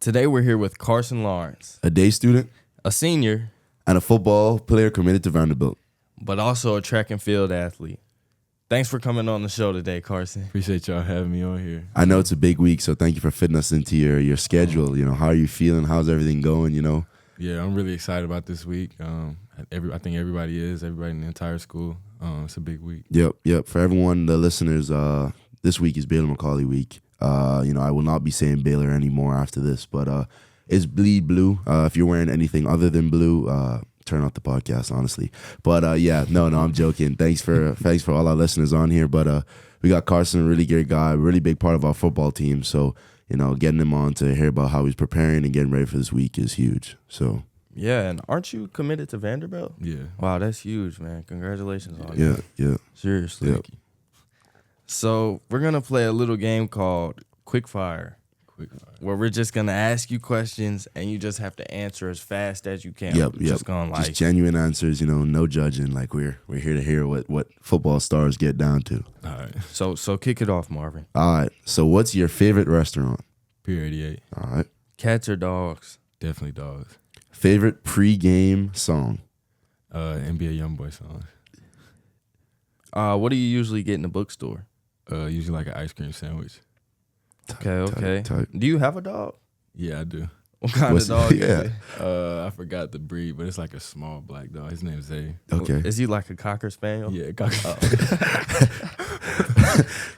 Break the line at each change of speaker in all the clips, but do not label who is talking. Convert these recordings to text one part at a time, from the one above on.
Today we're here with Carson Lawrence,
A day student
a senior,
and a football player committed to Vanderbilt.
but also a track and field athlete. Thanks for coming on the show today, Carson.
Appreciate y'all having me on here.
I know it's a big week, so thank you for fitting us into your schedule. You know, how are you feeling? How's everything going? You know?
Yeah, I'm really excited about this week. I think everybody in the entire school. It's a big week.
Yep. For everyone, the listeners, this week is Baylor McCallie week. I will not be saying Baylor anymore after this, but it's bleed blue. If you're wearing anything other than blue, turn off the podcast, honestly. But no, I'm joking. Thanks for all our listeners on here. But we got Carson, a really great guy, really big part of our football team. So, getting him on to hear about how he's preparing and getting ready for this week is huge. So
Yeah, and aren't you committed to Vanderbilt?
Yeah.
Wow, that's huge, man. Congratulations on that.
yeah.
Seriously.
Yep.
So we're going to play a little game called Quick Fire, where we're just going to ask you questions and you just have to answer as fast as you can.
Yep.
Just
genuine answers, no judging. Like we're here to hear what football stars get down to.
All right.
So kick it off, Marvin.
All right. So what's your favorite restaurant?
Pier 88.
All right.
Cats or dogs?
Definitely dogs.
Favorite pregame song?
NBA YoungBoy songs.
What do you usually get in the bookstore?
Usually like an ice cream sandwich.
Okay.
Type.
Do you have a dog?
Yeah, I do.
What kind of dog is it?
I forgot the breed, but it's like a small black dog. His name's Zay.
Okay.
Is he like a Cocker Spaniel?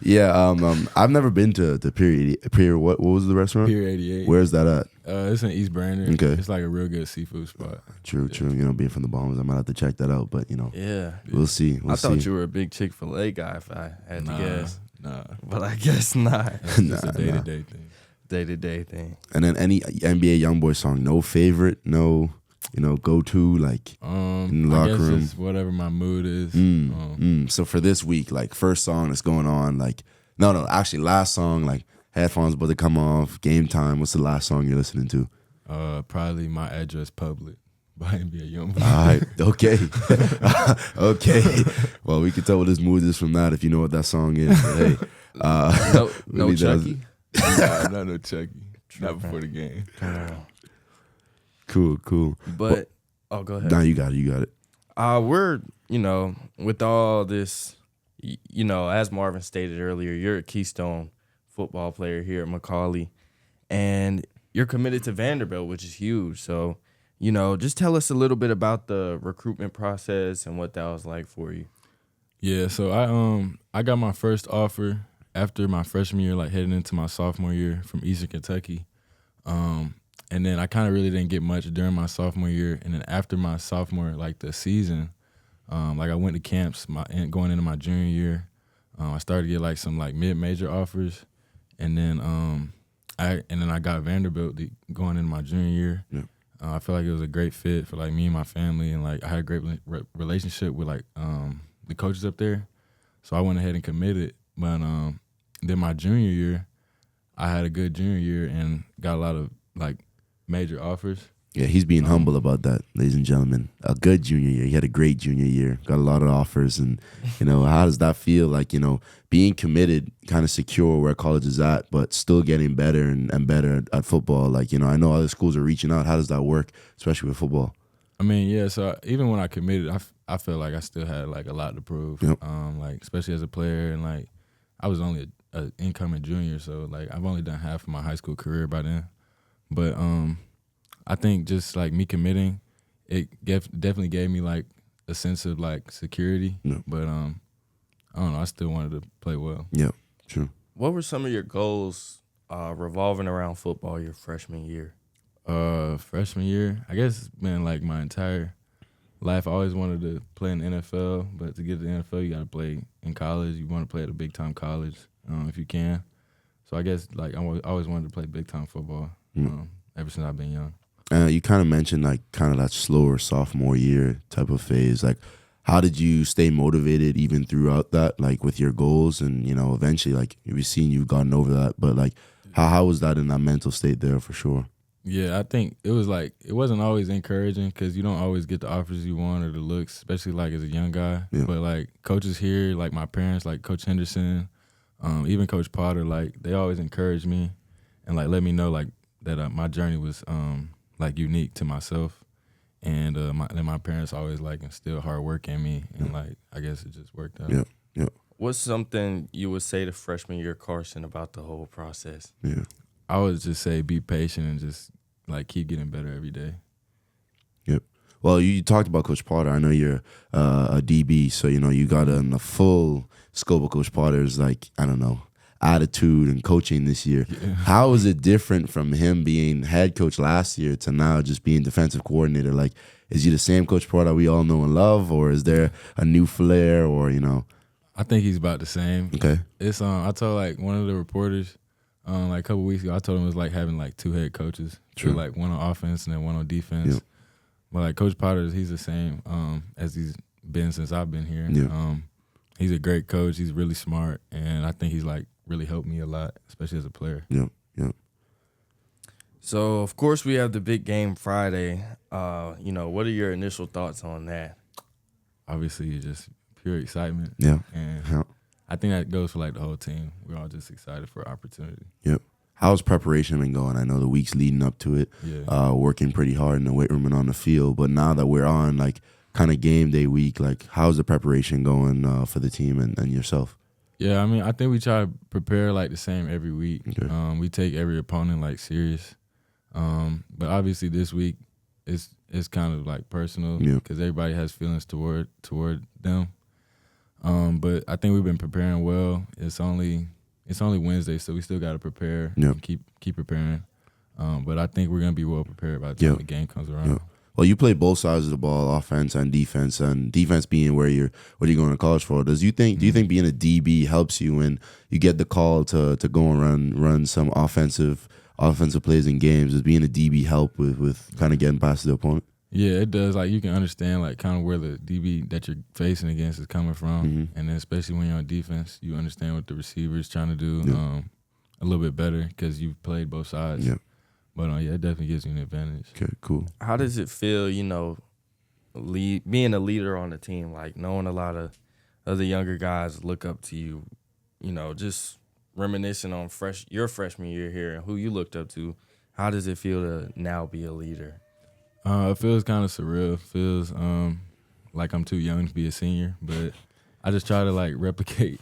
Yeah,
I've never been to the Pier. What was the restaurant?
Pier 88.
Where's that at?
It's in East Brainerd.
Okay.
It's like a real good seafood spot.
True. Being from the Bahamas, I might have to check that out. But
Yeah.
we'll see.
I thought you were a big Chick-fil-A guy if I had to guess.
Nah.
But I guess not.
It's just a day-to-day thing.
Day-to-day thing.
And then any NBA YoungBoy song, no favorite, no, go to like in the locker
I guess
room.
it's whatever my mood is.
So for this week, like first song that's going on, like actually last song, like headphones about to come off, game time. What's the last song you're listening to?
Probably My Address Public by NBA YoungBoy.
All right, okay. Okay. Well, we can tell what his mood is from that if you know what that song is. But hey,
No
really
Chucky?
Nah, no Chucky. Not before the game.
Cool.
But, go ahead.
Nah, you got it.
We're, with all this, as Marvin stated earlier, you're a Keystone football player here at McCallie, and you're committed to Vanderbilt, which is huge. So, just tell us a little bit about the recruitment process and what that was like for you.
Yeah, so I got my first offer after my freshman year, like heading into my sophomore year from Eastern Kentucky. And then I kind of really didn't get much during my sophomore year. And then after my sophomore, like the season, like I went to camps going into my junior year. I started to get like some like mid-major offers. And then I got Vanderbilt going into my junior year.
Yeah.
I feel like it was a great fit for like me and my family, and like I had a great relationship with like the coaches up there. So I went ahead and committed. But then my junior year, I had a good junior year and got a lot of like major offers.
Yeah, he's being humble about that, ladies and gentlemen. A good junior year. He had a great junior year. Got a lot of offers. And, how does that feel? Like, being committed, kind of secure where college is at, but still getting better and better at football. Like, I know other schools are reaching out. How does that work, especially with football?
I mean, yeah, so even when I committed, I feel like I still had, like, a lot to prove.
Yep.
Like, especially as a player. And, like, I was only an incoming junior, so, like, I've only done half of my high school career by then. But I think just like me committing, it definitely gave me like a sense of like security.
Yeah.
But I don't know, I still wanted to play well.
Yeah, true.
What were some of your goals revolving around football your freshman year?
Freshman year, I guess it's been like my entire life. I always wanted to play in the NFL, but to get to the NFL, you got to play in college. You want to play at a big time college if you can. So I guess like I always wanted to play big time football ever since I've been young.
You kind of mentioned like kind of that slower sophomore year type of phase. Like, how did you stay motivated even throughout that, like with your goals? And, eventually, like we've seen you've gotten over that. But like, how was that in that mental state there for sure?
Yeah, I think it was like, it wasn't always encouraging because you don't always get the offers you want or the looks, especially like as a young guy.
Yeah.
But like coaches here, like my parents, like Coach Henderson, even Coach Potter, like they always encouraged me and like let me know like that my journey was like unique to myself, and my parents always like instilled hard work in me, and like I guess it just worked out.
Yeah.
What's something you would say to freshman year Carson about the whole process?
Yeah.
I would just say be patient and just like keep getting better every day.
Yep. Well, you talked about Coach Potter. I know you're a DB, so you got in the full scope of Coach Potter's, like, I don't know, attitude and coaching this year.
Yeah.
How is it different from him being head coach last year to now just being defensive coordinator? Like, is he the same Coach Potter we all know and love, or is there a new flair, or
I think he's about the same.
Okay.
It's I told like one of the reporters like a couple weeks ago, I told him it was like having like two head coaches.
True.
So like one on offense and then one on defense.
Yep.
But like Coach Potter, he's the same as he's been since I've been here.
Yeah.
He's a great coach. He's really smart, and I think he's like really helped me a lot, especially as a player.
Yep.
So, of course, we have the big game Friday. What are your initial thoughts on that?
Obviously, just pure excitement.
Yeah.
And
Yeah.
I think that goes for like the whole team. We're all just excited for opportunity.
Yep. How's preparation been going? I know the weeks leading up to it,
Yeah.
working pretty hard in the weight room and on the field. But now that we're on like kind of game day week, like how's the preparation going for the team and yourself?
Yeah, I mean, I think we try to prepare like the same every week.
Okay.
We take every opponent like serious. But obviously this week it's kind of like personal because everybody has feelings toward them. But I think we've been preparing well. It's only Wednesday, so we still got to prepare. And keep preparing. But I think we're gonna be well prepared by the time the game comes around.
Yeah. Well, you play both sides of the ball, offense and defense being what you're going to college for. Do you think being a DB helps you when you get the call to go and run some offensive plays in games? Does being a DB help with kind of getting past the opponent?
Yeah, it does. Like you can understand like kind of where the DB that you're facing against is coming from, and then especially when you're on defense, you understand what the receiver is trying to do a little bit better because you've played both sides.
Yeah.
But it definitely gives you an advantage.
Okay, cool.
How does it feel, being a leader on the team, like knowing a lot of other younger guys look up to you, just reminiscing on your freshman year here and who you looked up to? How does it feel to now be a leader?
It feels kind of surreal. It feels like I'm too young to be a senior, but I just try to like replicate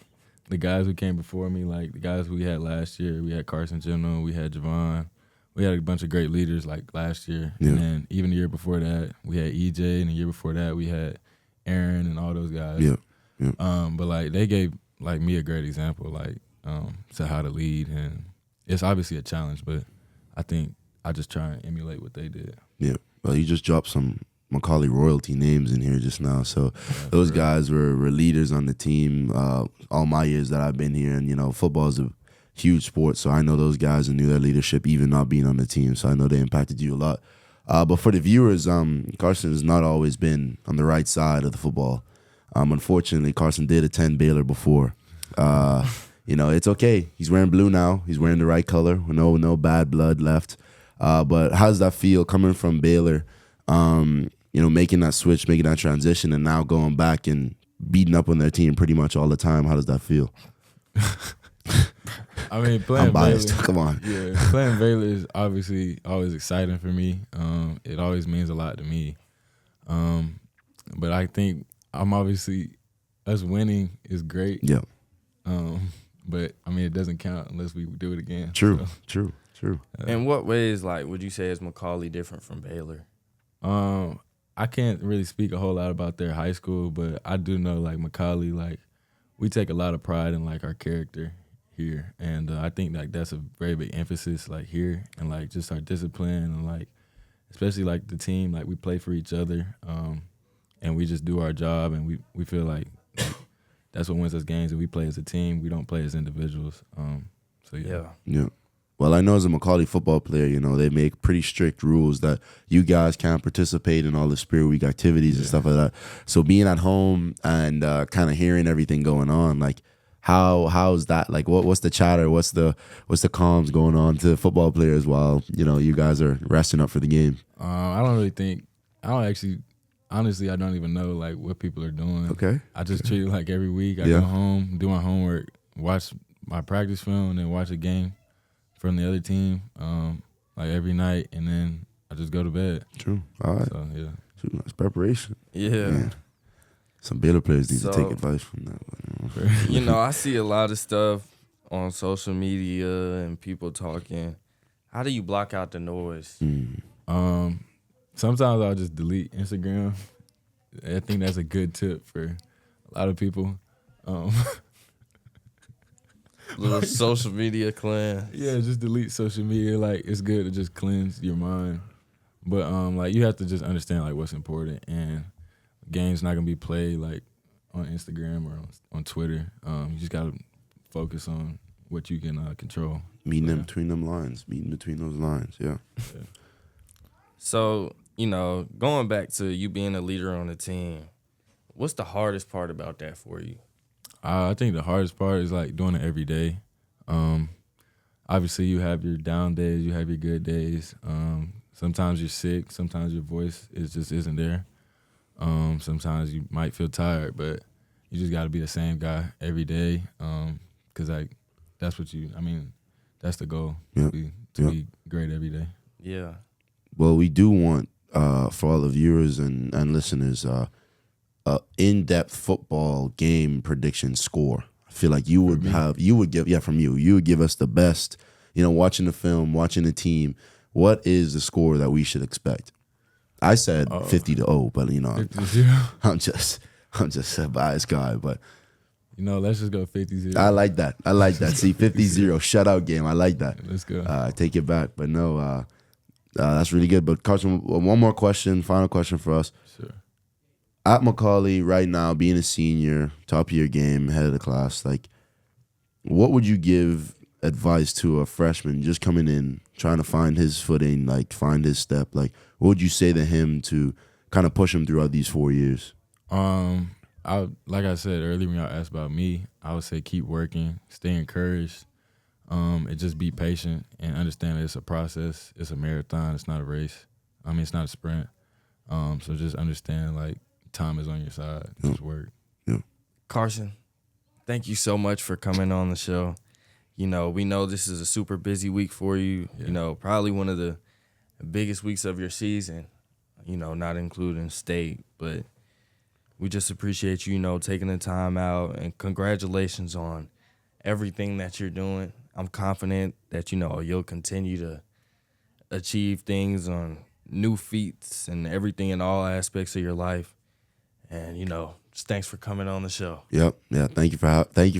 the guys who came before me, like the guys we had last year. We had Carson General, we had Javon. We had a bunch of great leaders like last year.
Yeah.
And then even the year before that, we had EJ, and the year before that, we had Aaron and all those guys.
Yeah.
But like they gave like me a great example, like to how to lead, and it's obviously a challenge, but I think I just try and emulate what they did.
Yeah. Well, you just dropped some McCallie royalty names in here just now. So those guys were leaders on the team all my years that I've been here. And, football is a huge sport. So I know those guys and knew their leadership even not being on the team. So I know they impacted you a lot. But for the viewers, Carson has not always been on the right side of the football. Unfortunately, Carson did attend Baylor before. It's okay. He's wearing blue now. He's wearing the right color. No bad blood left. But how does that feel coming from Baylor, making that switch, making that transition, and now going back and beating up on their team pretty much all the time? How does that feel?
I mean, playing
I'm biased.
Baylor,
Come on.
Yeah, playing Baylor is obviously always exciting for me. It always means a lot to me. But I think us winning is great.
Yeah.
But I mean, it doesn't count unless we do it again.
True.
So,
True.
In what ways, would you say is McCallie different from Baylor?
I can't really speak a whole lot about their high school, but I do know McCallie, we take a lot of pride in our character here, and I think that's a very big emphasis here, and just our discipline, and especially the team, we play for each other, and we just do our job, and we feel like that's what wins us games, and we play as a team. We don't play as individuals. So yeah.
Well, I know as a McCallie football player, they make pretty strict rules that you guys can't participate in all the Spirit Week activities and stuff like that. So being at home and kind of hearing everything going on, how's that? What's the chatter? What's the comms going on to football players while you guys are resting up for the game?
Honestly, I don't even know what people are doing.
Okay.
I just treat it every week. I go home, do my homework, watch my practice film, and then watch a game from the other team. like every night, and then I just go to bed.
True. All right.
So yeah.
True. That's preparation.
Yeah.
Man. Some Baylor players need to take
So-
advice from that.
You know, I see a lot of stuff on social media and people talking. How do you block out the noise?
Sometimes I'll just delete Instagram. I think that's a good tip for a lot of people.
Little social media cleanse.
Yeah, just delete social media. Like, it's good to just cleanse your mind. But like, you have to just understand like what's important, and game's not gonna be played like on Instagram or on Twitter. You just gotta focus on what you can control.
Meeting
So,
them between them lines. Meeting between those lines. Yeah.
So, you know, going back to you being a leader on the team, what's the hardest part about that for you?
I think the hardest part is like doing it every day. Obviously, you have your down days, you have your good days. Sometimes you're sick. Sometimes your voice just isn't there. Sometimes you might feel tired, but you just got to be the same guy every day. Cause like that's that's the goal.
Yeah.
To be great every day.
Yeah.
Well, we do want for all the viewers and listeners, in-depth football game prediction score. I feel like you would give us the best. You know, watching the film, watching the team. What is the score that we should expect? I said 50-0, but you know,
50-0.
I'm just a biased guy, but
You know, let's just go 50-0.
I like that. See, 50-0 shutout game. I like that.
Let's go.
Take it back, but no, that's really good. But Carson, one more question, final question for us.
Sure.
At McCallie right now, being a senior, top of your game, head of the class, like, what would you give advice to a freshman just coming in, trying to find his footing, like find his step? Like, what would you say to him to kind of push him throughout these 4 years?
Like I said earlier when y'all asked about me, I would say keep working, stay encouraged, and just be patient and understand that it's a process. It's a marathon. It's not a race. It's not a sprint. So just understand, like, time is on your side. Just work.
Carson, thank you so much for coming on the show. You know, we know this is a super busy week for you.
Yeah.
You know, probably one of the biggest weeks of your season, you know, not including state. But we just appreciate you, you know, taking the time out, and congratulations on everything that you're doing. I'm confident that, you know, you'll continue to achieve things on new feats and everything in all aspects of your life. And, you know, just thanks for coming on the show.
Yep. Yeah. Thank you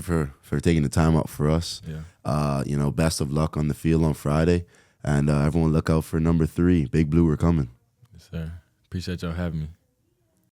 for taking the time out for us.
Yeah.
You know, best of luck on the field on Friday, and everyone look out for number 3. Big Blue, we're coming.
Yes, sir. Appreciate y'all having me.